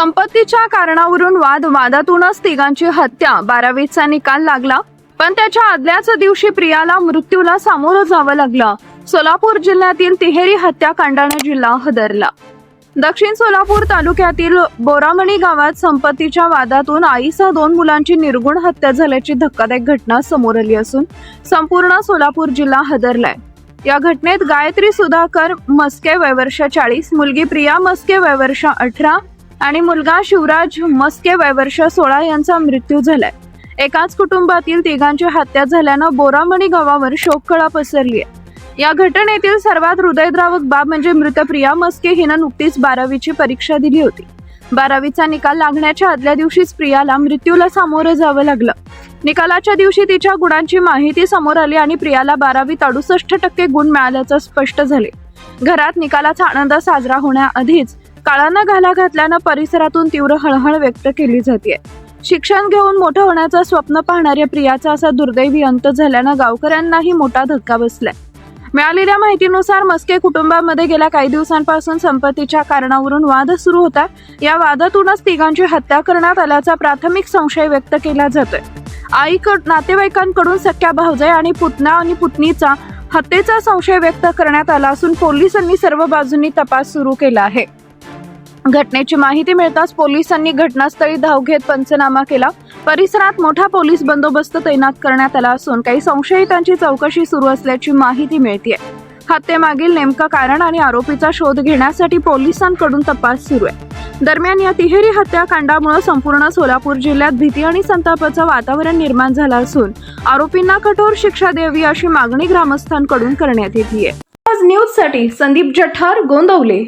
संपत्तीच्या कारणावरून वादातूनच तिघांची हत्या. 12वीचा निकाल लागला, पण त्याच्या आदल्याच दिवशी प्रियाला मृत्यूला सामोरं जावं लागलं. सोलापूर जिल्ह्यातील तिहेरी हत्याकांडाने जिल्हा हादरला. दक्षिण सोलापूर तालुक्यातील बोरामणी गावात संपत्तीच्या वादातून आईसह 2 मुलांची निर्गुण हत्या झाल्याची धक्कादायक घटना समोर आली असून संपूर्ण सोलापूर जिल्हा हादरलाय. या घटनेत गायत्री सुधाकर मस्के वय वर्ष 40, मुलगी प्रिया मस्के वय वर्ष 18 आणि मुलगा शिवराज मस्के वय वर्ष 16 यांचा मृत्यू झालाय. एकाच कुटुंबातील तिघांची हत्या झाल्यानं बोरामणी गावावर शोककळा पसरली आहे. या घटनेतील सर्वात हृदयद्रावक बाब म्हणजे मृत प्रिया मस्के हिनं नुकतीच 12वीची परीक्षा दिली होती. 12वीचा निकाल लागण्याच्या आदल्या दिवशीच प्रियाला मृत्यूला सामोरं जावं लागलं. निकालाच्या दिवशी तिच्या गुणांची माहिती समोर आली आणि प्रियाला 12वीत 68% गुण मिळाल्याचं स्पष्ट झाले. घरात निकालाचा आनंद साजरा होण्याआधीच काळानं घाला घातल्यानं परिसरातून तीव्र हळहळ व्यक्त केली जाते. शिक्षण घेऊन मोठं होण्याचं स्वप्न पाहणाऱ्या प्रियाचा असा दुर्दैवी अंत झाल्यानं गावकऱ्यांनाही मोठा धक्का बसलाय. मिळालेल्या माहितीनुसार मस्के कुटुंबामध्ये गेल्या काही दिवसांपासून संपत्तीच्या कारणावरून वाद सुरू होता. या वादातूनच तिघांची हत्या करण्यात आल्याचा प्राथमिक संशय व्यक्त केला जातोय. नातेवाईकांकडून सख्या भावजय आणि पुतना आणि पुतणीचा हत्येचा संशय व्यक्त करण्यात आला असून पोलिसांनी सर्व बाजूंनी तपास सुरू केला आहे. घटनेची माहिती मिळताच पोलिसांनी घटनास्थळी धाव घेत पंचनामा केला. परिसरात मोठा पोलीस बंदोबस्त तैनात करण्यात आला असून काही संशयितांची चौकशी सुरू असल्याची माहिती मिळते. हत्येमागील नेमकं कारण आणि आरोपीचा शोध घेण्यासाठी पोलिसांकडून तपास सुरू आहे. दरम्यान या तिहेरी हत्याकांडामुळे संपूर्ण सोलापूर जिल्ह्यात भीती आणि संतापाचं वातावरण निर्माण झालं असून आरोपींना कठोर शिक्षा द्यावी अशी मागणी ग्रामस्थांकडून करण्यात येते. न्यूज साठी संदीप जठार, गोंदवले.